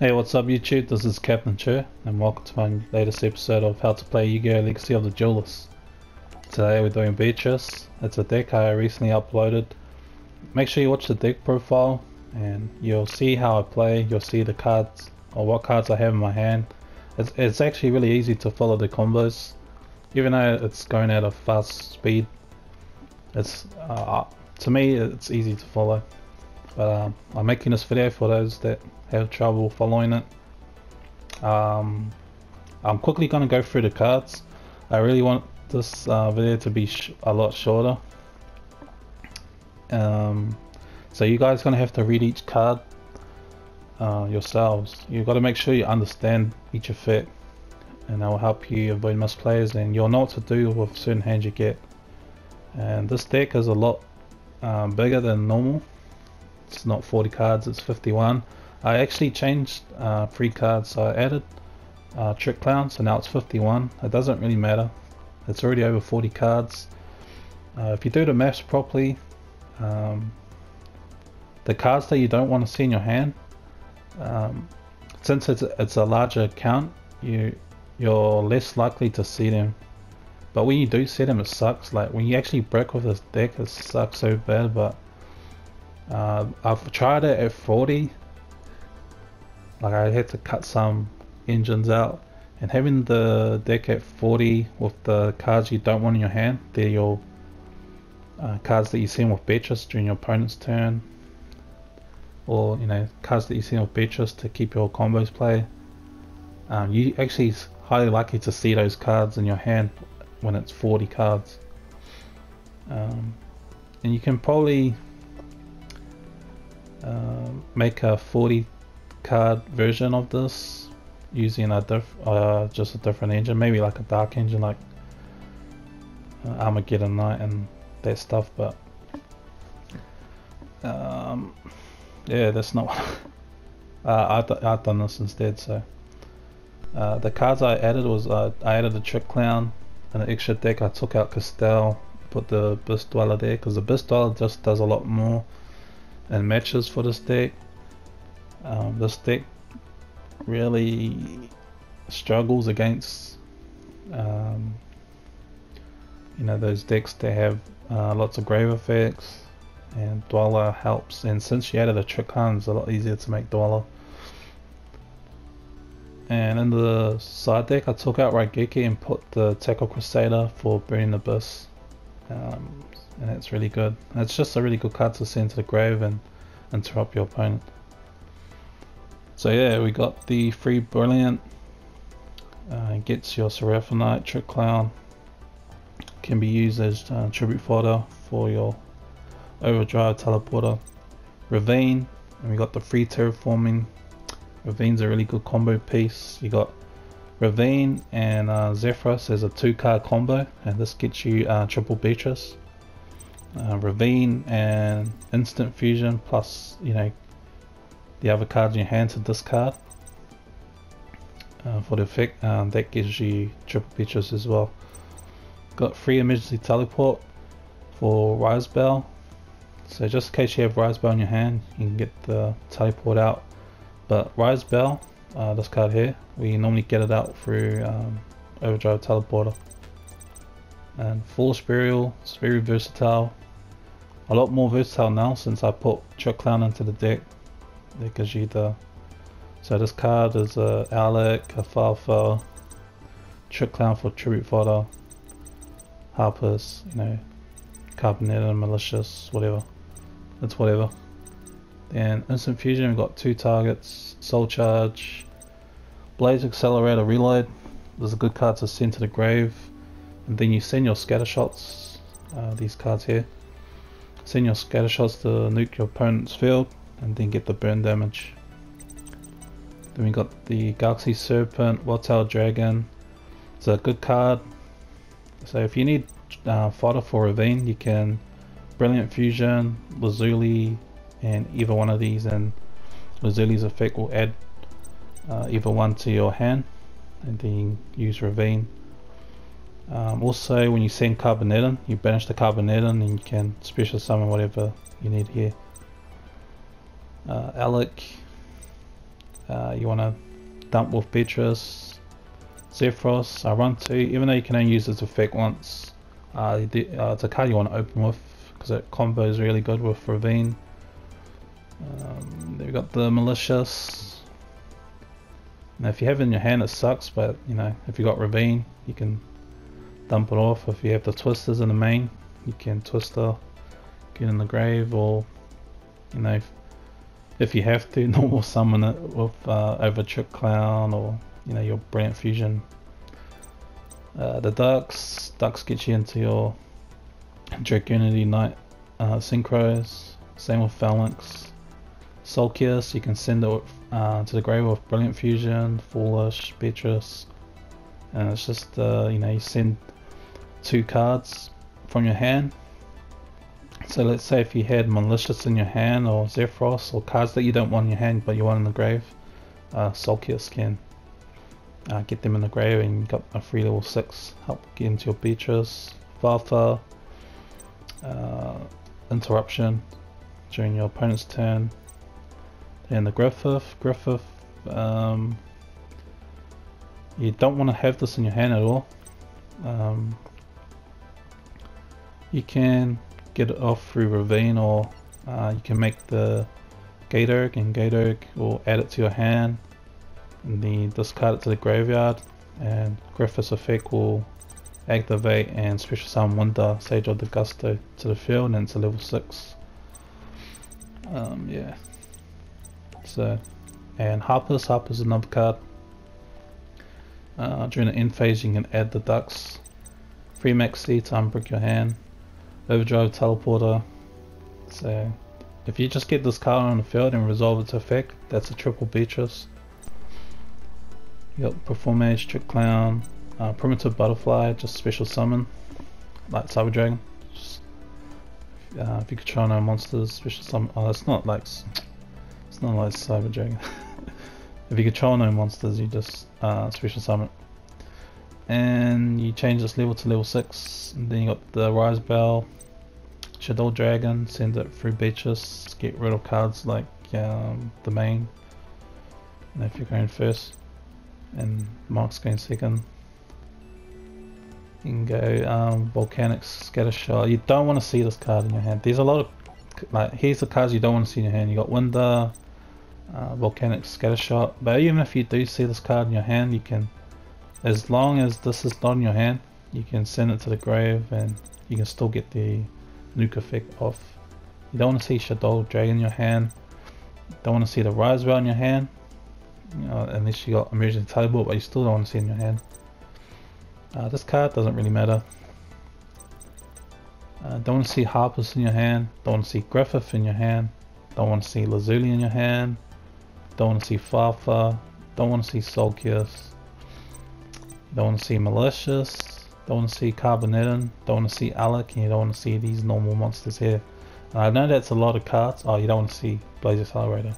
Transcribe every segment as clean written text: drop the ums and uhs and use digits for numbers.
Hey, what's up YouTube? This is CaptainChurrr and welcome to my latest episode of how to play Yu-Gi-Oh! Legacy of the Duelist. Today we're doing Beatrice. It's a deck I recently uploaded. Make sure you watch the deck profile and you'll see how I play. You'll see the cards or what cards I have in my hand. It's actually really easy to follow the combos. Even though it's going at a fast speed, it's to me it's easy to follow. But I'm making this video for those that have trouble following it. I'm quickly going to go through the cards. I really want this video to be a lot shorter. So you guys are going to have to read each card yourselves. You've got to make sure you understand each effect, and that will help you avoid misplays, and you'll know what to do with certain hands you get. And this deck is a lot bigger than normal. It's not 40 cards, it's 51. I actually changed 3 cards, so I added Trick Clown, so now it's 51. It doesn't really matter, it's already over 40 cards. If you do the maths properly, the cards that you don't want to see in your hand, since it's a larger count, you're less likely to see them. But when you do see them, it sucks. Like when you actually break with this deck, it sucks so bad. But I've tried it at 40. Like I had to cut some engines out, and having the deck at 40 with the cards you don't want in your hand, they're your cards that you see with Beatrice during your opponent's turn, or cards that you see with Beatrice to keep your combos play. You actually highly likely to see those cards in your hand when it's 40 cards, and you can probably make a 40 card version of this using just a different engine, maybe like a dark engine like Armageddon Knight and that stuff. But yeah, that's not I've done this instead. So the cards I added was I added the Trick Clown and an extra deck. I took out Castell, put the Abyss Dweller there because the Abyss Dweller just does a lot more and matches for this deck. This deck really struggles against those decks that have lots of grave effects, and Dweller helps. And since you added a Trick Clown, it's a lot easier to make Dweller. And in the side deck, I took out Raigeki and put the Tackle Crusader for Burning Abyss. And it's really good. It's just a really good card to send to the grave and interrupt your opponent. So yeah, we got the free Brilliant. Gets your Seraphonite. Trick Clown can be used as tribute fodder for your Overdrive Teleporter. Ravine, and we got the free Terraforming. Ravine's a really good combo piece. You got Ravine and Zephyros as a 2-card combo, and this gets you triple Beatrice. Ravine and Instant Fusion plus the other cards in your hand to discard for the effect. That gives you triple Beatrice as well. Got free Emergency Teleport for Rise Bell, so just in case you have Rise Bell in your hand, you can get the teleport out. But Rise Bell, this card here, we normally get it out through Overdrive Teleporter. And Foolish Burial, it's very versatile. A lot more versatile now since I put Trick Clown into the deck. It gives you so this card is a Alec, a Farfa, Trick Clown for tribute fodder, Harpers, Carbonated, Malicious, whatever. It's whatever. Then Instant Fusion, we've got 2 targets, Soul Charge, Blaze Accelerator Reload. This is a good card to send to the grave. And then you send your Scatter Shots, these cards here. Send your Scatter Shots to nuke your opponent's field and then get the burn damage. Then we got the Galaxy Serpent, Wild-tailed Dragon. It's a good card. So if you need fodder for Ravine, you can Brilliant Fusion, Lazuli, and either one of these, and Lazuli's effect will add either one to your hand, and then you use Ravine. Also, when you send Carbonated, you banish the Carbonated and you can special summon whatever you need here. Alec, you want to dump with Beatrice, Zephyros, run 2, even though you can only use this effect once. It's a card you want to open with because it combos really good with Ravine. Then we've got the Malicious. Now if you have it in your hand it sucks, but you know, if you got Ravine you can dump it off. If you have the Twisters in the main, you can Twister, get in the grave, or you know, if you have to, normal summon it with over Trick Clown, or you know, your Brilliant Fusion. The Ducks get you into your Dragunity Knight Synchros. Same with Phalanx. Solkius, you can send it to the grave with Brilliant Fusion, Foolish, Beatrice, and it's just you know, you send 2 cards from your hand. So let's say if you had Malicious in your hand, or Zephyros, or cards that you don't want in your hand but you want in the grave, Solkius can get them in the grave, and you got a free level 6 help get into your Beatrice. Fartha, Interruption during your opponent's turn. And the Griffith, you don't want to have this in your hand at all. You can get it off through Ravine, or you can make the Gatorg, and Gatorg will add it to your hand and then discard it to the graveyard, and Griffith's effect will activate and special summon Winter, Sage of the Gusto to the field, and it's a level 6. Yeah. So, and Harper's another card. During the end phase you can add the Ducks. Free Maxi to unbrick your hand. Overdrive Teleporter. So if you just get this card on the field and resolve its effect, that's a triple Beatrice. You got Performage, Trick Clown, Primitive Butterfly, just special summon, like Cyber Dragon. If you control no monsters, special summon. Oh, it's not like Cyber Dragon. If you control no monsters, you just special summon. And you change this level to level 6, and then you got the Rise Bell, Shadow Dragon, send it through Beatrice, get rid of cards like the main, and if you're going first and Mark's going second, you can go Volcanic Scattershot. You don't want to see this card in your hand. There's a lot of, like, here's the cards you don't want to see in your hand. You got Winder, Volcanic Scattershot, but even if you do see this card in your hand, you can, as long as this is not in your hand, you can send it to the grave and you can still get the nuke effect off. You don't want to see Shadow Dragon in your hand. You don't want to see the Rise Bell in your hand, you know, unless you got Emergency Teleport, but you still don't want to see it in your hand. This card doesn't really matter. Don't want to see Harpers in your hand. Don't want to see Griffith in your hand. Don't want to see Lazuli in your hand. Don't want to see Farfa. Don't want to see Solkius. Don't want to see Malicious. Don't want to see Carbonetin. Don't want to see Alec, and you don't want to see these normal monsters here. I know that's a lot of cards. Oh, you don't want to see Blaze Accelerator.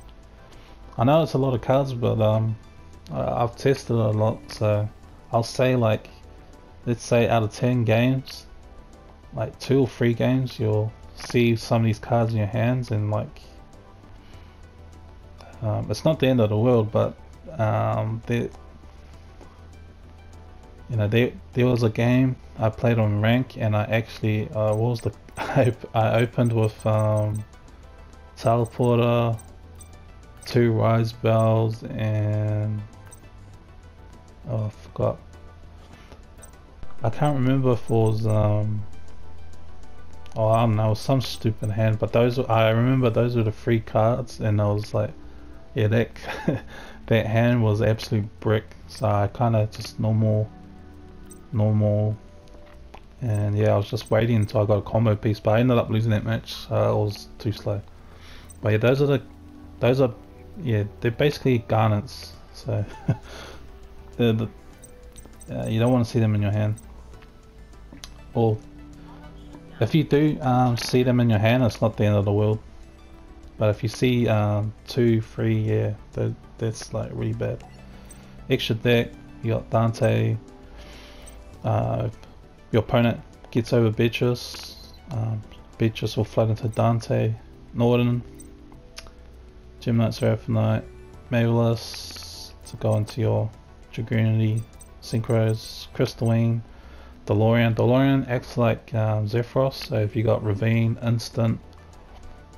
I know it's a lot of cards, but I've tested it a lot, so I'll say, like, let's say out of 10 games, like 2 or 3 games, you'll see some of these cards in your hands, and like, it's not the end of the world, but there was a game I played on rank, and I actually I opened with Teleporter, 2 Rise Bells, and oh, I forgot. I can't remember if it was oh, I don't know, it was some stupid hand, but I remember those were the 3 cards, and I was like, yeah, that that hand was absolute brick. So I kind of just normal, and yeah, I was just waiting until I got a combo piece, but I ended up losing that match. So it was too slow. But yeah, those are yeah, they're basically garnets. So you don't want to see them in your hand. Or if you do see them in your hand, it's not the end of the world. But if you see 2, 3, yeah, that's like really bad. Extra deck, you got Dante. Your opponent gets over Beatrice. Beatrice will flood into Dante, Norden, Gem Knight, Seraphonite, Mavericks to go into your Dragoonity, Synchros, Crystalline, DeLorean. DeLorean acts like Zephyros, so if you got Ravine, Instant,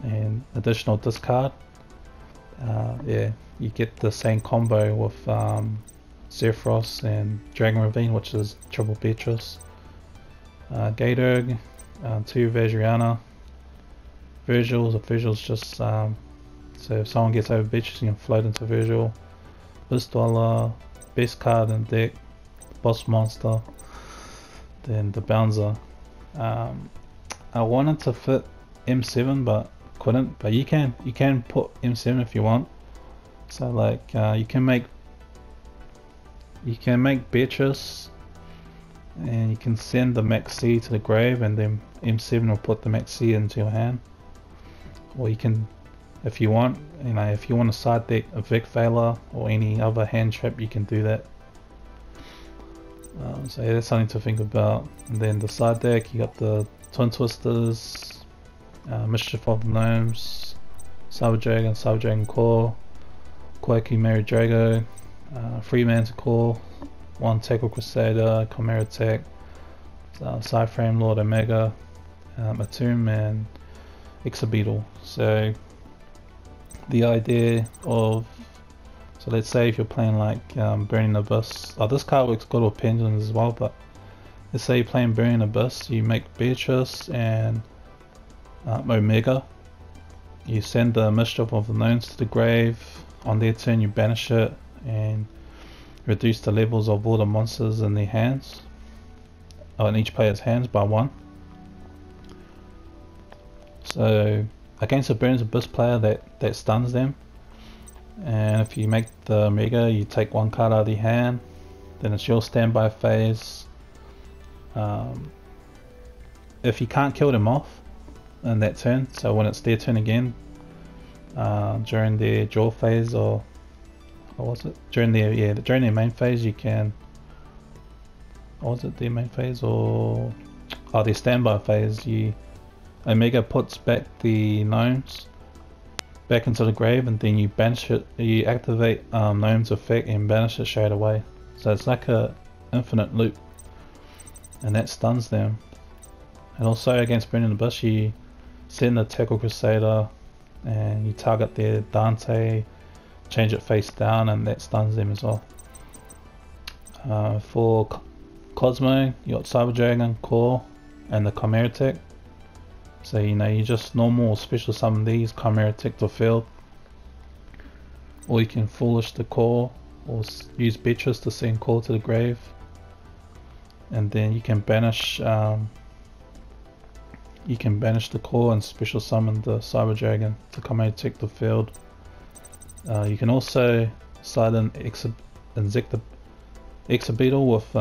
and additional discard, yeah, you get the same combo with Zephyros and Dragon Ravine, which is triple Beatrice. Gatorg, 2 Vajrayana. Visual's just so if someone gets over Beatrice, you can float into Visual. Pistola, best card in deck, boss monster, then the Bouncer. I wanted to fit M7 but couldn't, but you can put M7 if you want. So like you can make Beatrice and you can send the Max C to the grave, and then M7 will put the Max C into your hand. Or you can, if you want, if you want to side deck a Vic Veiler or any other hand trap, you can do that. So yeah, that's something to think about. And then the side deck, you got the Twin Twisters, Mischief of the Gnomes, Cyber Dragon Core, Quirky Mary Drago, Freeman's Core, 1 Tackle Crusader, Chimera Tech, Psyframe Lord Omega, Atum, and Exabeetle. So the idea of, so let's say if you're playing like Burning Abyss, this card works good with Pendulums as well, but let's say you're playing Burning Abyss, you make Beatrice and Omega, you send the Mischief of the Gnomes to the grave, on their turn you banish it and reduce the levels of all the monsters in their hands, in each player's hands by 1. So against a Burning Abyss player that stuns them, and if you make the Omega, you take 1 card out of their hand, then it's your standby phase. If you can't kill them off in that turn, so when it's their turn again, during their draw phase, or what was it? During their main phase, you can. Or was it their main phase or their standby phase? Omega puts back the gnomes back into the grave, and then you banish it. You activate gnome's effect and banish it straight away. So it's like a infinite loop, and that stuns them. And also against Burning Abyss, you send the Tackle Crusader and you target their Dante, change it face down, and that stuns them as well. For Cosmo, you got Cyber Dragon, Core, and the Chimera Tech. So you just normal or special summon these, Chimera Tech to field, or you can Foolish the Core, or use Beatrice to send Core to the grave, and then you can banish the Core and special summon the Cyber Dragon to Chimera Tech to field. You can also side in Exabeetle with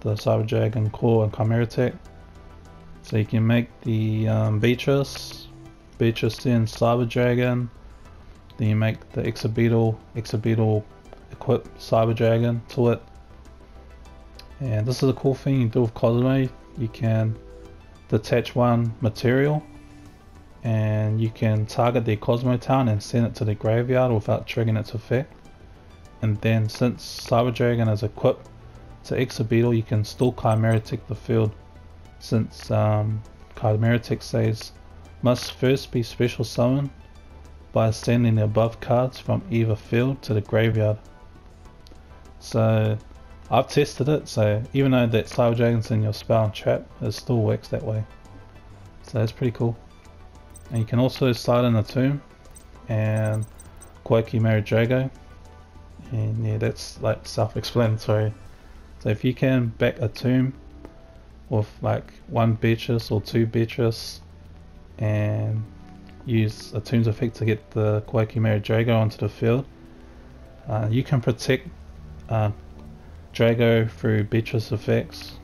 the Cyber Dragon, Core, and Chimera Tech. So you can make the Beatrice then Cyber Dragon, then you make the Exabeetle equip Cyber Dragon to it. And this is a cool thing you do with Cosmo. You can detach 1 material, and you can target their Cosmo Town and send it to the graveyard without triggering its effect. And then since Cyber Dragon is equipped to Exabeetle, you can still Chimera Tech the field, since Chimera Tech says must first be special summoned by sending the above cards from either field to the graveyard. So I've tested it, so even though that Cyber Dragon's in your spell and trap, it still works that way. So that's pretty cool. And you can also side in a Tomb and Quirky Mary Drago, and yeah, that's like self-explanatory. So if you can back a Tomb with like 1 Beatrice or 2 Beatrice and use a Tomb's effect to get the Quirky Mary Drago onto the field, you can protect Drago through Beatrice effects,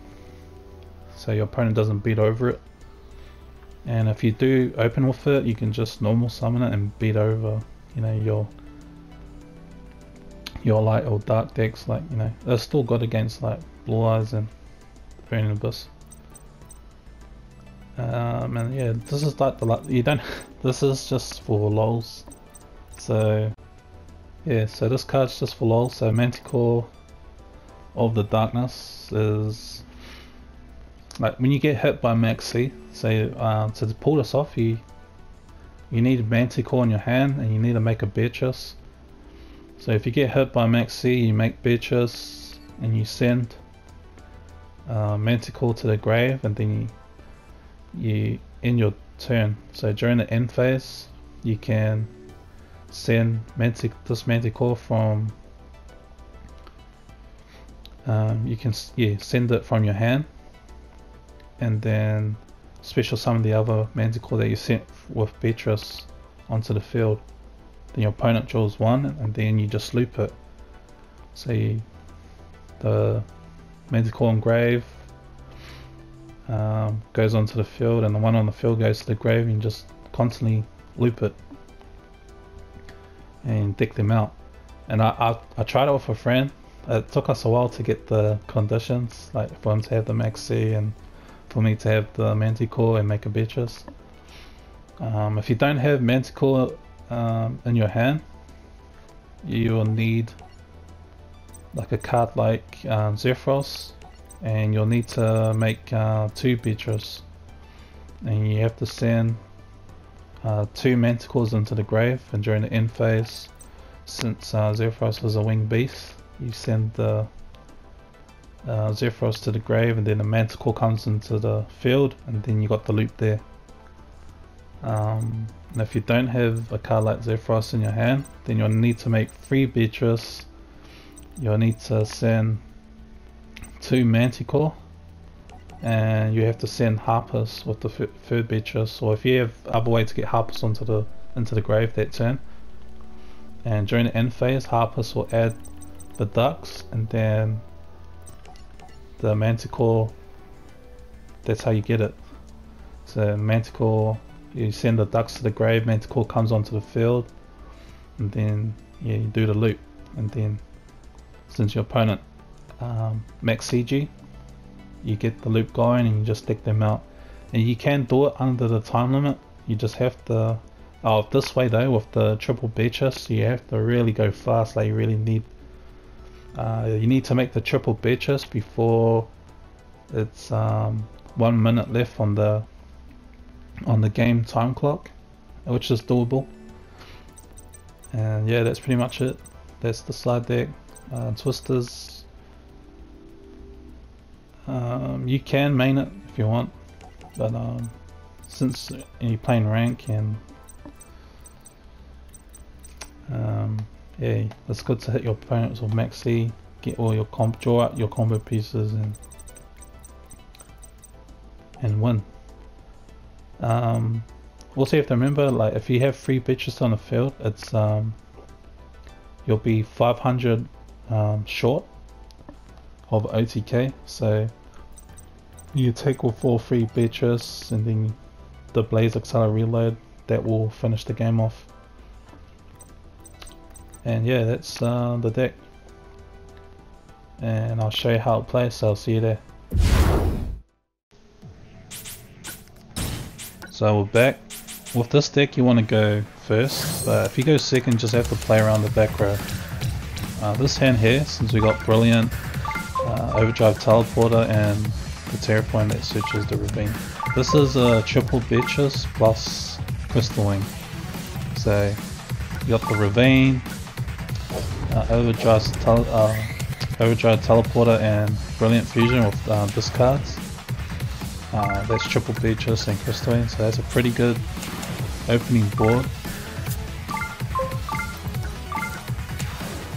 so your opponent doesn't beat over it. And if you do open with it, you can just normal summon it and beat over, your light or dark decks. Like, they're still good against like Blue Eyes and Burning Abyss. And yeah, this is like this is just for lols. So Yeah, so this card's just for lol. So Manticore of the Darkness is like when you get hit by Max C. So to pull this off, you need Manticore in your hand, and you need to make a Beatrice. So if you get hit by Max C, you make Beatrice, and you send Manticore to the grave, and then you end your turn. So during the end phase, you can send this Manticore from you can send it from your hand, and then special summon the other Manticore that you sent with Beatrice onto the field. Then your opponent draws one, and then you just loop it. So the Manticore on grave goes onto the field, and the one on the field goes to the grave, and you just constantly loop it and deck them out. And I tried it with a friend. It took us a while to get the conditions, like for him to have the Max C and for me to have the Manticore and make a Beatrice. If you don't have Manticore in your hand, you will need like a card like Zephyros, and you'll need to make 2 Beatrice, and you have to send 2 Manticores into the grave. And during the end phase, since Zephyros is a winged beast, you send the Zephyros to the grave, and then the Manticore comes into the field, and then you got the loop there. And if you don't have a card like Zephyros in your hand, then you'll need to make 3 Beatrice. You'll need to send 2 Manticore, and you have to send Harpus with the 3rd Beatrice, or if you have other way to get Harpus into the grave that turn. And during the end phase, Harpus will add the ducks, and then the Manticore, that's how you get it. So Manticore, you send the ducks to the grave, Manticore comes onto the field, and then you do the loop. And then since your opponent max CG, you get the loop going, and you just deck them out. And you can do it under the time limit. You just have to, this way though, with the triple Beatrice, you have to really go fast. Like you really need you need to make the triple Beatrice before it's 1 minute left on the game time clock, which is doable. And yeah, that's pretty much it. That's the slide deck. Twisters, you can main it if you want, but since you're playing rank, and yeah, it's good to hit your opponents with max C, get all your draw out your combo pieces, and win. Also, you have to remember, like if you have 3 bitches on the field, it's you'll be 500 short of OTK. So you take with all 3 bitches, and then the Blaze Accelerate Reload, that will finish the game off. And yeah, that's the deck, and I'll show you how it plays, so I'll see you there. So we're back. With this deck you want to go first, but if you go second, just have to play around the back row. This hand here, since we got Brilliant, Overdrive Teleporter, and the Terraform that searches the ravine. This is a triple Beatrice plus Crystal Wing. So you got the ravine, Overdrive Teleporter, and Brilliant Fusion with discards. That's triple Beatrice and Crystal Wing, so that's a pretty good opening board.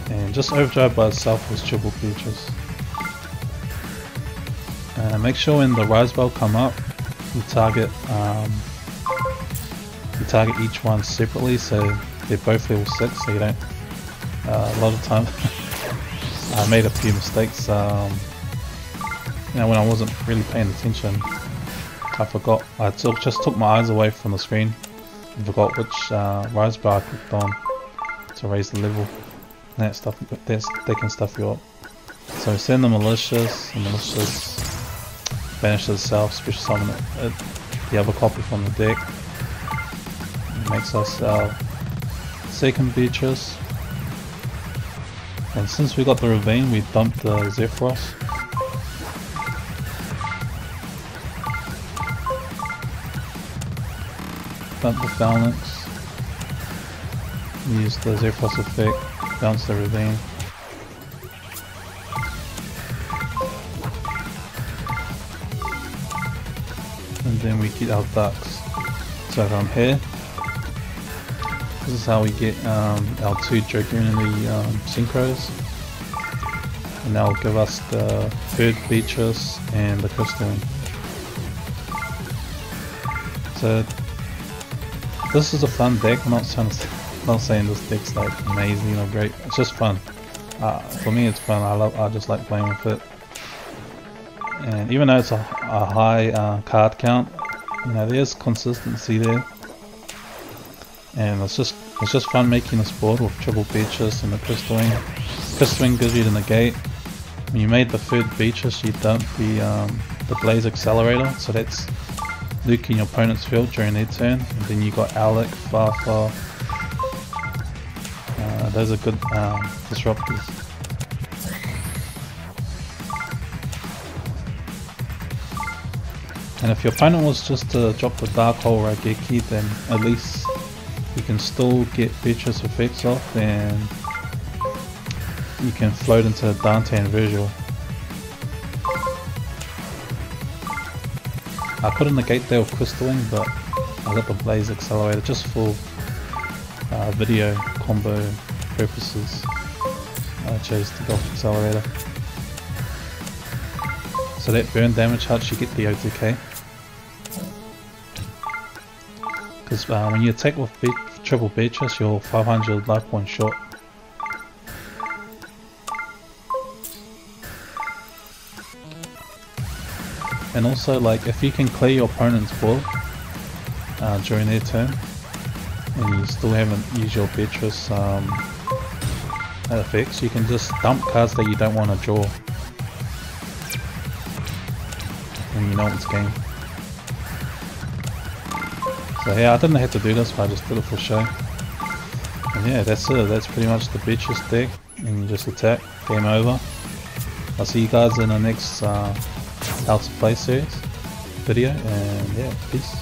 And just Overdrive by itself was triple Beatrice. Make sure when the Rise Bell come up, you target each one separately, so they're both level 6, so you don't. A lot of times I made a few mistakes. You know, when I wasn't really paying attention, I forgot. I just took my eyes away from the screen and forgot which Rise Bar I clicked on to raise the level. And that stuff, that can stuff you up. So send the Malicious, and Malicious banishes itself, special summon the other copy from the deck. It makes us our second Beatrice. And since we got the ravine, we dumped the Zephyros. Dump the Phalanx. Use the Zephyros effect, bounce the ravine. And then we get our ducks. So from here, this is how we get our 2 Dragoon and the Synchros. And that will give us the 3rd Beatrice and the Crystalline. So this is a fun deck. I'm not saying this deck's like amazing or great. It's just fun. For me, it's fun. I just like playing with it. And even though it's a high card count, you know, there's consistency there. And it's just fun making this board with triple Beatrice and the Crystalline. Crystalline gives you the negate. When you made the 3rd Beatrice, you dump the Blaze Accelerator, so that's nuking your opponent's field during their turn. And then you got Alec, Farfar. Those are good disruptors. And if your opponent was just to drop the Dark Hole Raigeki, then at least you can still get Beatrice effects off, and you can float into Dante and Virgil. I could have negated there with Crystalline, but I got the Blaze Accelerator just for video combo purposes. I chose to go with Accelerator. So that burn damage helps you get the O2K. Because when you attack with triple Beatrice, you're 500 life points short. And also, like, if you can clear your opponent's board during their turn, and you still haven't used your Beatrice effects, you can just dump cards that you don't want to draw. And you know it's game. So yeah, I didn't have to do this, but I just did it for show. And yeah, that's it. That's pretty much the Beatrice deck. And you just attack. Game over. I'll see you guys in the next How to Play series video. And yeah, peace.